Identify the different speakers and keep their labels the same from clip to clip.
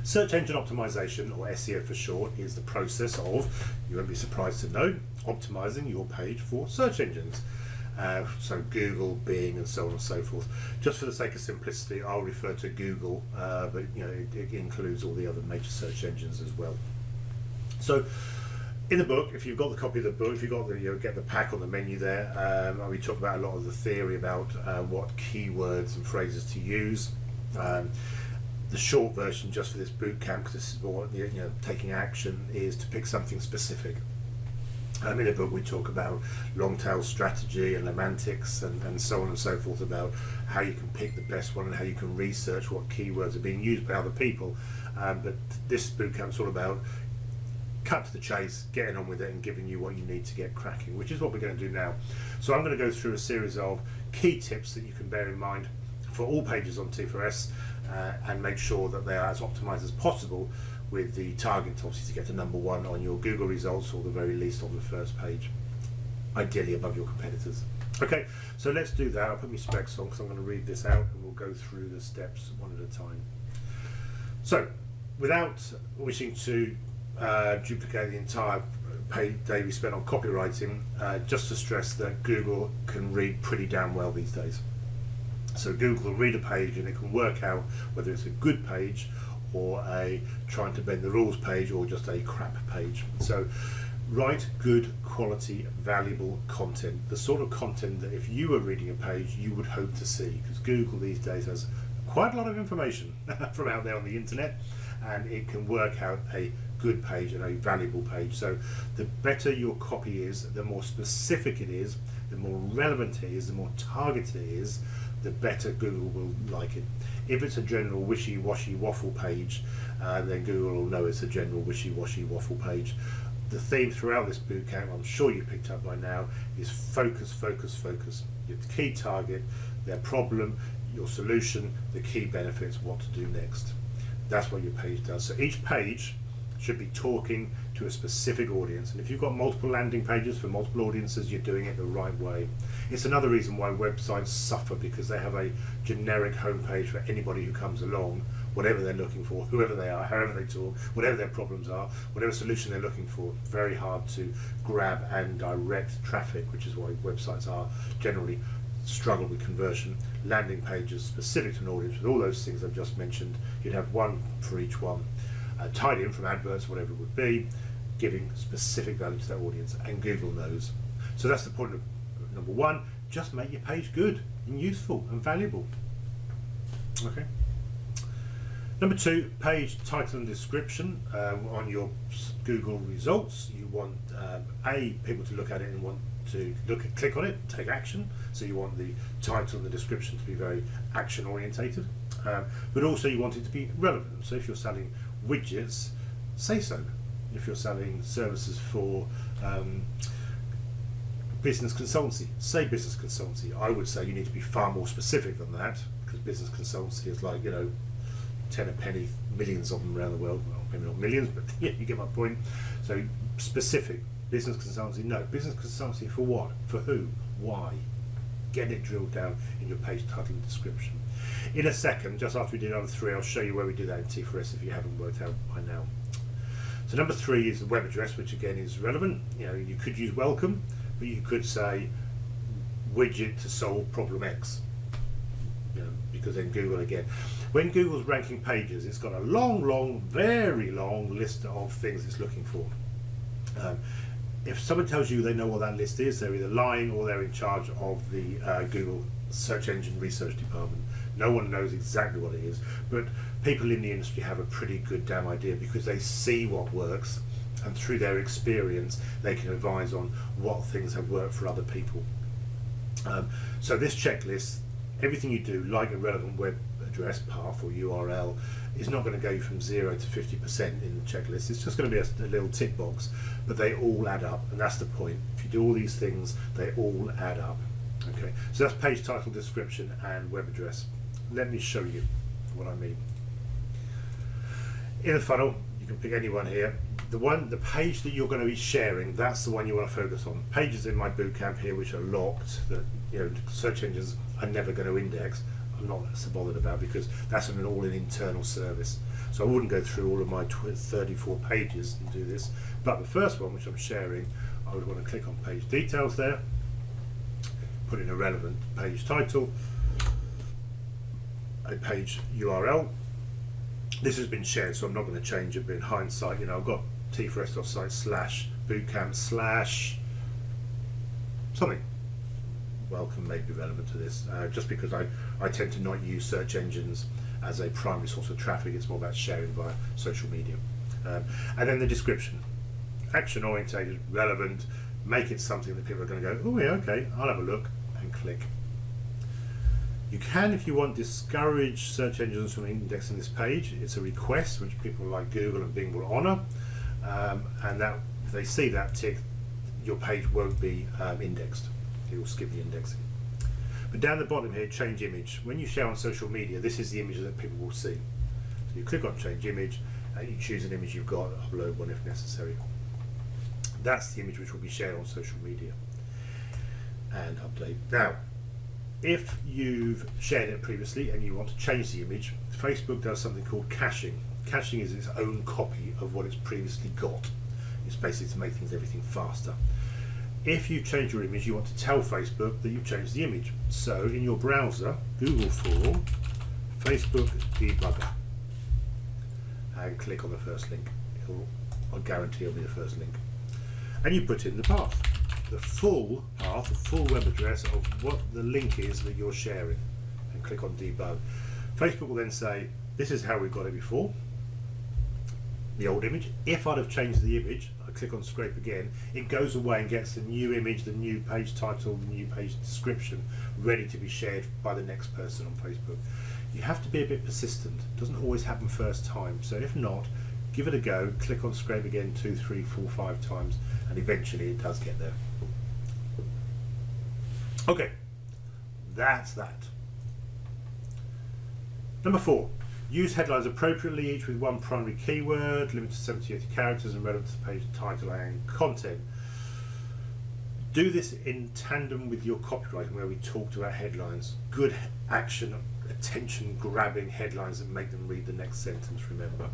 Speaker 1: Search engine optimization, or SEO for short, is the process of, you won't be surprised to know, optimizing your page for search engines. So Google, Bing, and so on and so forth. Just for the sake of simplicity, I'll refer to Google, but it includes all the other major search engines as well. So in the book, if you've got the copy of the book, if you've got the get the pack on the menu there, we talk about a lot of the theory about what keywords and phrases to use. The short version, just for this boot camp, because this is more taking action, is to pick something specific. In the book we talk about long tail strategy and semantics and so on and so forth, about how you can pick the best one and how you can research what keywords are being used by other people. But this boot camp is all about cut to the chase, getting on with it and giving you what you need to get cracking, which is what we're going to do now. So I'm going to go through a series of key tips that you can bear in mind for all pages on T4s and make sure that they are as optimized as possible, with the target obviously to get to #1 on your Google results, or the very least on the first page, ideally above your competitors. Okay, so let's do that. I'll put my specs on because I'm going to read this out and we'll go through the steps one at a time. So without wishing to duplicate the entire day we spent on copywriting, just to stress that Google can read pretty damn well these days. So Google will read a page and it can work out whether it's a good page or a trying to bend the rules page or just a crap page. So write good quality valuable content, the sort of content that if you were reading a page you would hope to see, because Google these days has quite a lot of information from out there on the internet, and it can work out a good page and a valuable page. So the better your copy is, the more specific it is, the more relevant it is, the more targeted it is, the better Google will like it. If it's a general wishy-washy waffle page, then Google will know it's a general wishy-washy waffle page. The theme throughout this bootcamp, I'm sure you picked up by now, is focus, focus, focus. Your key target, their problem, your solution, the key benefits, what to do next. That's what your page does. So each page should be talking to a specific audience, and if you've got multiple landing pages for multiple audiences, you're doing it the right way. It's another reason why websites suffer, because they have a generic homepage for anybody who comes along, whatever they're looking for, whoever they are, however they talk, whatever their problems are, whatever solution they're looking for. Very hard to grab and direct traffic, which is why websites are generally struggle with conversion. Landing pages specific to an audience with all those things I've just mentioned, you'd have one for each one, tied in from adverts, whatever it would be, giving specific value to that audience, and Google knows. So that's the point of #1, just make your page good and useful and valuable. Okay. #2, page title and description. On your Google results, you want people to look at it and want to click on it, take action. So you want the title and the description to be very action orientated, but also you want it to be relevant. So if you're selling widgets, say so. If you're selling services for business consultancy, say business consultancy. I would say you need to be far more specific than that, because business consultancy is like 10 a penny, millions of them around the world. Well, maybe not millions, but yeah, you get my point. So specific. Business consultancy, no. Business consultancy for what? For who? Why? Get it drilled down in your page title and description. In a second, just after we do #3, I'll show you where we do that in T4s if you haven't worked out by now. So #3 is the web address, which again is relevant. You could use welcome, but you could say widget to solve problem X. Because then Google again. When Google's ranking pages, it's got a long, very long list of things it's looking for. If someone tells you they know what that list is, they're either lying or they're in charge of the Google search engine research department. No one knows exactly what it is, but people in the industry have a pretty good damn idea, because they see what works, and through their experience they can advise on what things have worked for other people. So this checklist, everything you do, like a relevant web address, path or URL, is not going to go from 0 to 50% in the checklist. It's just going to be a little tick box, but they all add up, and that's the point. If you do all these things, they all add up. Okay, so that's page title, description, and web address. Let me show you what I mean. In the funnel, you can pick anyone here. The page that you're going to be sharing, that's the one you want to focus on. Pages in my bootcamp here which are locked, that search engines are never going to index, I'm not so bothered about, because that's an all-in internal service. So I wouldn't go through all of my 34 pages and do this. But the first one, which I'm sharing, I would want to click on page details there, put in a relevant page title, a page URL. This has been shared, so I'm not going to change it, but in hindsight, I've got t4s.site/bootcamp/ something. Welcome may be relevant to this, just because I tend to not use search engines as a primary source of traffic. It's more about sharing via social media. And then the description, action orientated, relevant, make it something that people are going to go, oh yeah, okay, I'll have a look, and click. You can, if you want, discourage search engines from indexing this page. It's a request which people like Google and Bing will honour, and that if they see that tick, your page won't be indexed. It will skip the indexing. But down the bottom here, change image. When you share on social media, this is the image that people will see. So you click on change image, and you choose an image you've got, upload one if necessary. That's the image which will be shared on social media. And update. Now, if you've shared it previously and you want to change the image, Facebook does something called caching. Caching is its own copy of what it's previously got. It's basically to make everything faster. If you change your image, you want to tell Facebook that you've changed the image. So in your browser, Google for Facebook debugger, and click on the first link. I'll guarantee it'll be the first link. And you put in the path, the full path, the full web address of what the link is that you're sharing, and click on debug. Facebook will then say, this is how we got it before, the old image. If I'd have changed the image, I click on scrape again, it goes away and gets the new image, the new page title, the new page description ready to be shared by the next person on Facebook. You have to be a bit persistent. It doesn't always happen first time, so if not, give it a go, click on scrape again 2, 3, 4, 5 times, and eventually it does get there. Okay, that's that. Number 4, use headlines appropriately, each with one primary keyword, limited to 70 to 80 characters, and relevant to the page title and content. Do this in tandem with your copywriting, where we talked about headlines. Good action, attention grabbing headlines that make them read the next sentence, remember.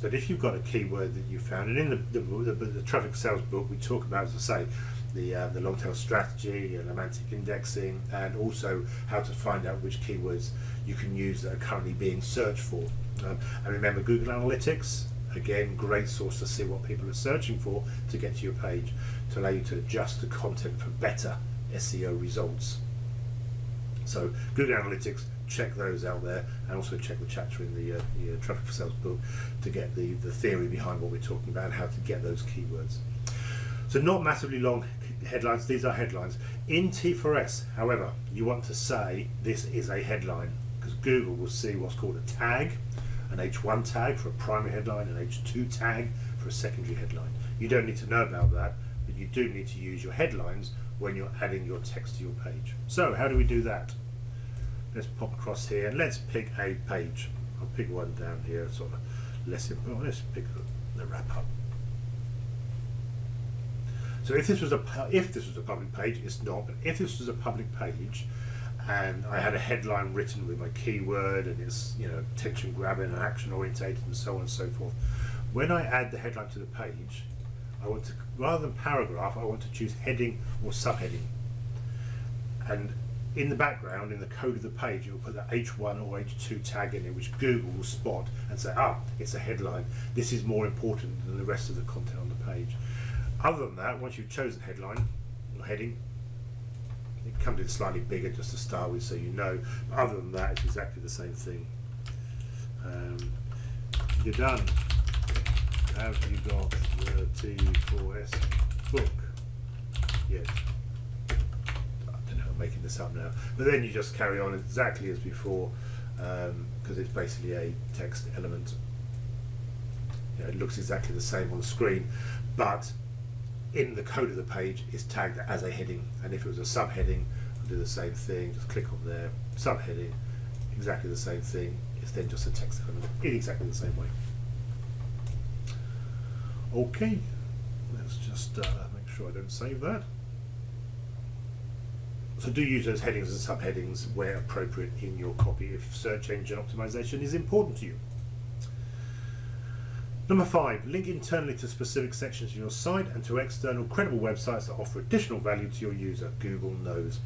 Speaker 1: But if you've got a keyword that you found, and in the traffic sales book we talk about, as I say, the long tail strategy and semantic indexing, and also how to find out which keywords you can use that are currently being searched for. And remember, Google Analytics, again, great source to see what people are searching for to get to your page, to allow you to adjust the content for better SEO results. So Google Analytics, check those out there, and also check the chapter in the Traffic for Sales book to get the theory behind what we're talking about and how to get those keywords. So not massively long headlines, these are headlines. In T4s, however, you want to say this is a headline, because Google will see what's called a tag, an H1 tag for a primary headline, an H2 tag for a secondary headline. You don't need to know about that, but you do need to use your headlines when you're adding your text to your page. So how do we do that? Let's pop across here and let's pick a page. I'll pick one down here, sort of less important. Let's pick the wrap up. So if this was a public page, it's not. But if this was a public page, and I had a headline written with my keyword, and it's attention grabbing and action orientated and so on and so forth, when I add the headline to the page, I want to, rather than paragraph, I want to choose heading or subheading. And in the background, in the code of the page, you'll put the H1 or H2 tag in it, which Google will spot and say, it's a headline. This is more important than the rest of the content on the page. Other than that, once you've chosen headline or heading, it comes in slightly bigger just to start with, so you know. But other than that, it's exactly the same thing. You're done. Have you got the T4s book? Yes. I'm making this up now, but then you just carry on exactly as before, because it's basically a text element. It looks exactly the same on the screen, but in the code of the page is tagged as a heading, and if it was a subheading, I'll do the same thing, just click on there, subheading, exactly the same thing. It's then just a text element in exactly the same way. Okay, let's just make sure I don't save that. So do use those headings and subheadings where appropriate in your copy if search engine optimization is important to you. Number 5, link internally to specific sections of your site and to external credible websites that offer additional value to your user. Google knows.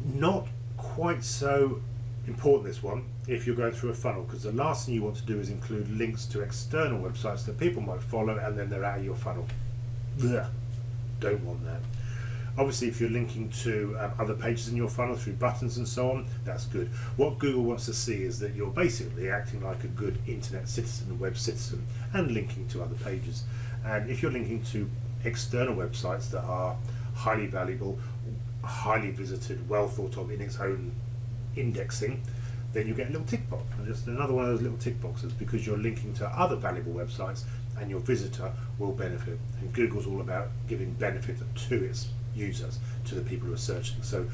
Speaker 1: Not quite so important, this one, if you're going through a funnel, because the last thing you want to do is include links to external websites that people might follow and then they're out of your funnel. Blech. Don't want that. Obviously, if you're linking to other pages in your funnel through buttons and so on, that's good. What Google wants to see is that you're basically acting like a good internet citizen, a web citizen, and linking to other pages. And if you're linking to external websites that are highly valuable, highly visited, well thought of in its own indexing, then you get a little tick box, and just another one of those little tick boxes, because you're linking to other valuable websites and your visitor will benefit. And Google's all about giving benefit to its users, to the people who are searching. So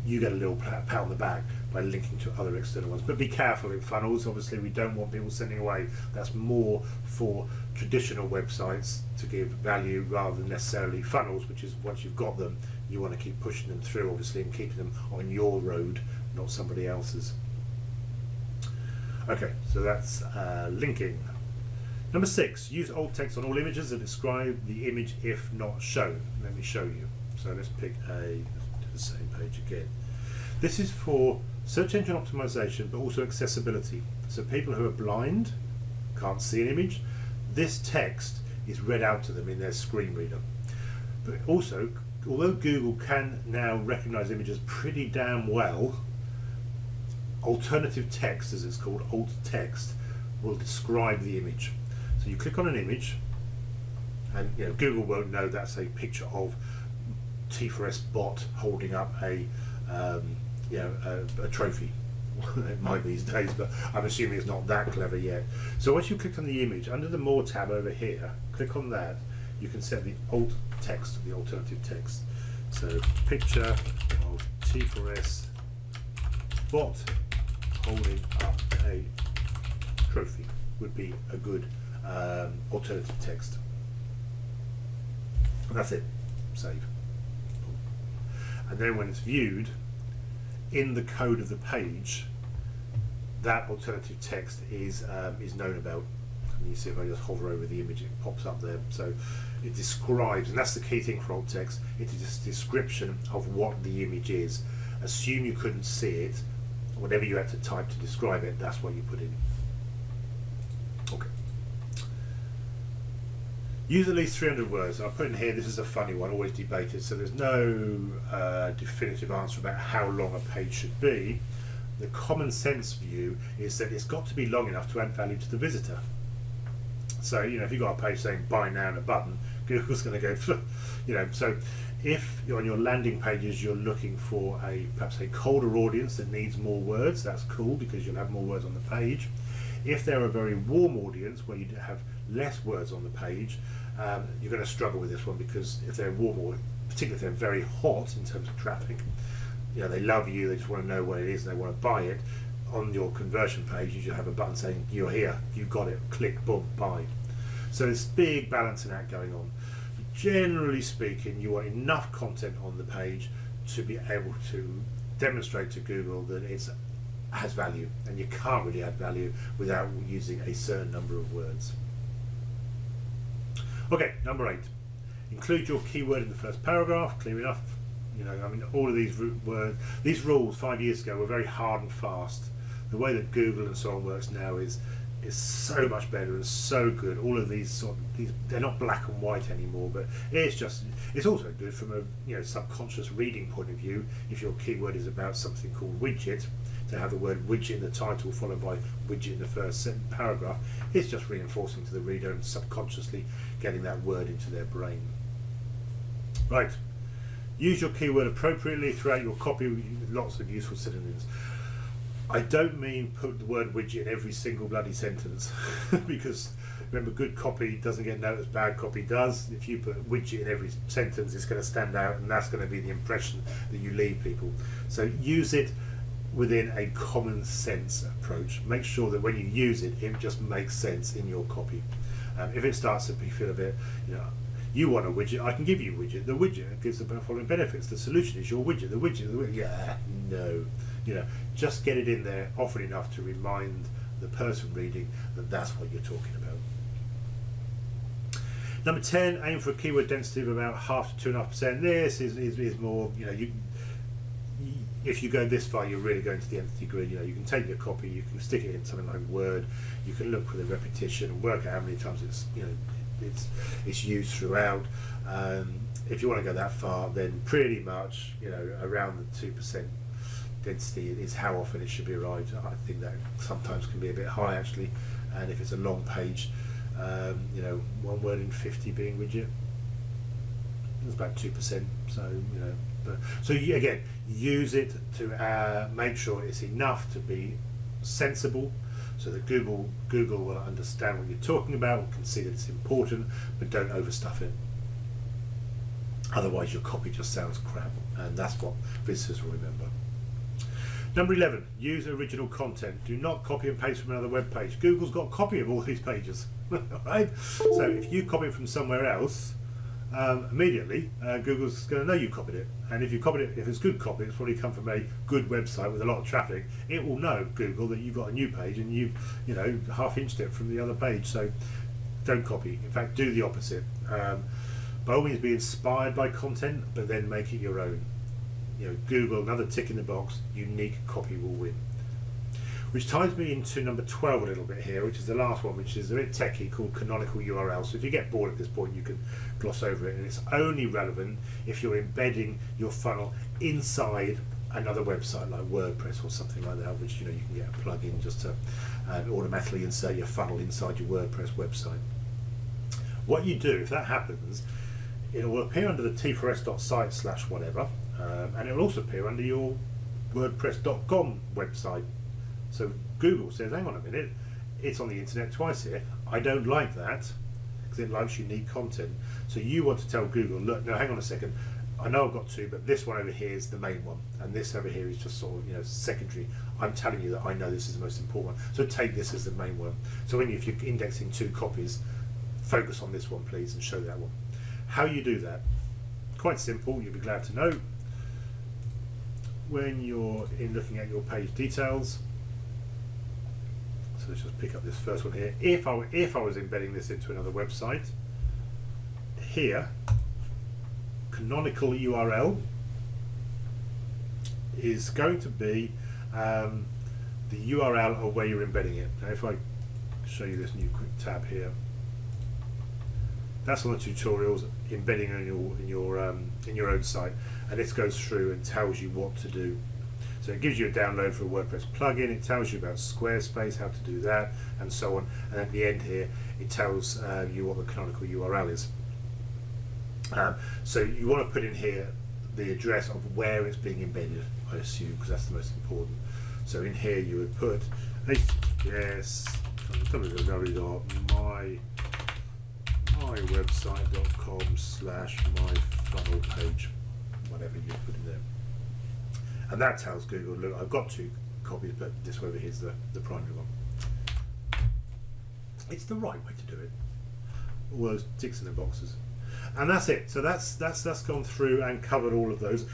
Speaker 1: you get a little pat on the back by linking to other external ones. But be careful in funnels. Obviously, we don't want people sending away. That's more for traditional websites to give value rather than necessarily funnels, which is once you've got them, you want to keep pushing them through, obviously, and keeping them on your road, not somebody else's. Okay, so that's linking. Number 6, use alt text on all images that describe the image if not shown. Let me show you. So let's pick let's do the same page again. This is for search engine optimization, but also accessibility. So people who are blind, can't see an image, this text is read out to them in their screen reader. But also, although Google can now recognize images pretty damn well, alternative text, as it's called, alt text, will describe the image. So you click on an image, and Google won't know that's a picture of t4s bot holding up a trophy. It might be these days, but I'm assuming it's not that clever yet. So once you click on the image, under the More tab over here, click on that. You can set the alt text, the alternative text. So picture of t4s bot holding up a trophy would be a good alternative text. And that's it. Save. And then when it's viewed in the code of the page, that alternative text is known about. And you see if I just hover over the image, it pops up there. So it describes, and that's the key thing for alt text. It is a description of what the image is. Assume you couldn't see it. Whatever you had to type to describe it, that's what you put in. Okay. Use at least 300 words. I'll put in here, this is a funny one, always debated, so there's no definitive answer about how long a page should be. The common sense view is that it's got to be long enough to add value to the visitor. So, if you've got a page saying buy now and a button, Google's going to go, so if you're on your landing pages, you're looking for perhaps a colder audience that needs more words, that's cool because you'll have more words on the page. If they're a very warm audience where you have less words on the page, you're going to struggle with this one, because if they're warm, or particularly if they're very hot in terms of traffic, they love you, they just want to know what it is and they want to buy it. On your conversion page, you should have a button saying you're here, you got it, click, boom, buy. So there's big balancing act going on. Generally speaking, you want enough content on the page to be able to demonstrate to Google that it has value, and you can't really add value without using a certain number of words. Okay, number 8. Include your keyword in the first paragraph. Clear enough. All of these words, these rules 5 years ago were very hard and fast. The way that Google and so on works now is so much better and so good. All of these they're not black and white anymore, but it's also good from a subconscious reading point of view. If your keyword is about something called widget, to have the word widget in the title followed by widget in the first paragraph, it's just reinforcing to the reader and subconsciously getting that word into their brain. Right. Use your keyword appropriately throughout your copy with lots of useful synonyms. I don't mean put the word widget in every single bloody sentence, because remember, good copy doesn't get noticed, bad copy does. If you put widget in every sentence, it's going to stand out, and that's going to be the impression that you leave people. So use it within a common sense approach. Make sure that when you use it, it just makes sense in your copy. If it starts to feel a bit, You want a widget, I can give you a widget. The widget gives the following benefits. The solution is your widget. The widget. Yeah, no. Just get it in there often enough to remind the person reading that that's what you're talking about. Number 10, aim for a keyword density of about 0.5 to 2.5%. This is more, if you go this far, you're really going to the nth degree. You can take your copy, you can stick it in something like Word, you can look for the repetition and work out how many times it's used throughout. If you want to go that far, then pretty much around the 2% density is how often it should be arrived. I think that sometimes can be a bit high actually, and if it's a long page, one word in 50 being widget, it's about 2%. So again, use it to make sure it's enough to be sensible, so that Google will understand what you're talking about, can see that it's important, but don't overstuff it. Otherwise, your copy just sounds crap, and that's what visitors will remember. Number 11, use original content. Do not copy and paste from another web page. Google's got a copy of all these pages, right? So if you copy it from somewhere else, immediately Google's going to know you copied it. And if you copied it, if it's good copy, it's probably come from a good website with a lot of traffic. It will know, Google, that you've got a new page and you've half-inched it from the other page. So don't copy. In fact, do the opposite. By all means, be inspired by content, but then make it your own. Google, another tick in the box, unique copy will win. Which ties me into number 12 a little bit here, which is the last one, which is a bit techie, called canonical URL. So if you get bored at this point, you can gloss over it, and it's only relevant if you're embedding your funnel inside another website like WordPress or something like that, which you can get a plugin just to automatically insert your funnel inside your WordPress website. What you do, if that happens, it will appear under the t4s.site/whatever, and it will also appear under your WordPress.com website. So Google says, hang on a minute, it's on the internet twice here. I don't like that, because it likes unique content. So you want to tell Google, look, no, hang on a second, I know I've got two, but this one over here is the main one, and this over here is just sort of secondary. I'm telling you that I know this is the most important one, so take this as the main one. So if you're indexing 2 copies, focus on this one please and show that one. How you do that? Quite simple, you'll be glad to know. When you're looking at your page details, so let's just pick up this first one here. If I was embedding this into another website, here, canonical URL is going to be the URL of where you're embedding it. Now if I show you this new quick tab here, that's on the tutorials, embedding in your own site, and this goes through and tells you what to do. So it gives you a download for a WordPress plugin, it tells you about Squarespace, how to do that, and so on. And at the end here, it tells you what the canonical URL is. So you want to put in here the address of where it's being embedded, I assume, because that's the most important. So in here you would put https www.mywebsite.com/myfunnel-page, whatever you put in there. And that tells Google, look, I've got 2 copies, but this one over here is the primary one. It's the right way to do it. All those ticks in the boxes. And that's it. So that's gone through and covered all of those.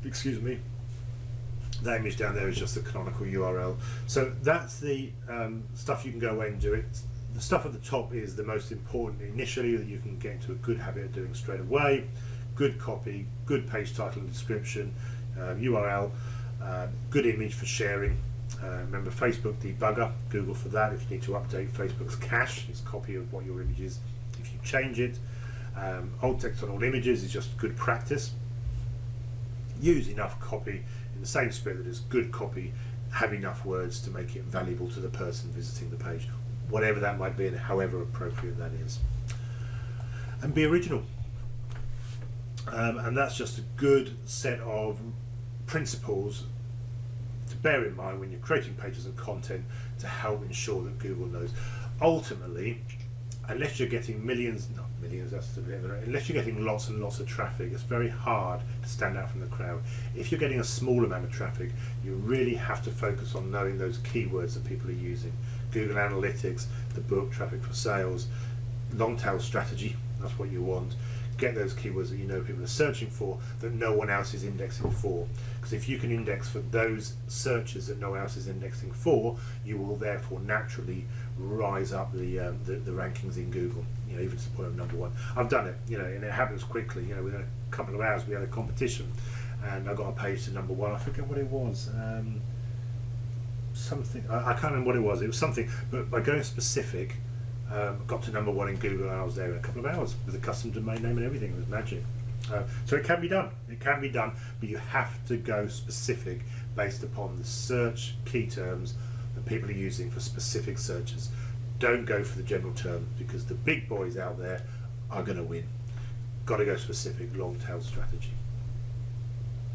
Speaker 1: Excuse me. That image down there is just the canonical URL. So that's the stuff you can go away and do it. The stuff at the top is the most important initially, that you can get into a good habit of doing straight away. Good copy, good page title and description, URL, good image for sharing. Remember Facebook debugger, Google for that. If you need to update Facebook's cache, it's a copy of what your image is if you change it. Alt text on all images is just good practice. Use enough copy in the same spirit as good copy. Have enough words to make it valuable to the person visiting the page, whatever that might be and however appropriate that is. And be original. And that's just a good set of principles to bear in mind when you're creating pages and content to help ensure that Google knows. Ultimately, unless you're getting unless you're getting lots and lots of traffic, it's very hard to stand out from the crowd. If you're getting a small amount of traffic, you really have to focus on knowing those keywords that people are using. Google Analytics, the book, traffic for sales, long tail strategy, that's what you want. get those keywords that you know people are searching for that no one else is indexing for. Because if you can index for those searches that no one else is indexing for, you will therefore naturally rise up the rankings in Google. You know, even to the point of number one. I've done it. You know, and it happens quickly. You know, within a couple of hours we had a competition, and I got a page to number one. I forget what it was. Something I can't remember what it was. It was something, but by going specific, got to number one in Google, and I was there in a couple of hours with a custom domain name and everything. It was magic. So it can be done. It can be done, but you have to go specific based upon the search key terms that people are using for specific searches. Don't go for the general term, because the big boys out there are going to win. Got to go specific, long tail strategy.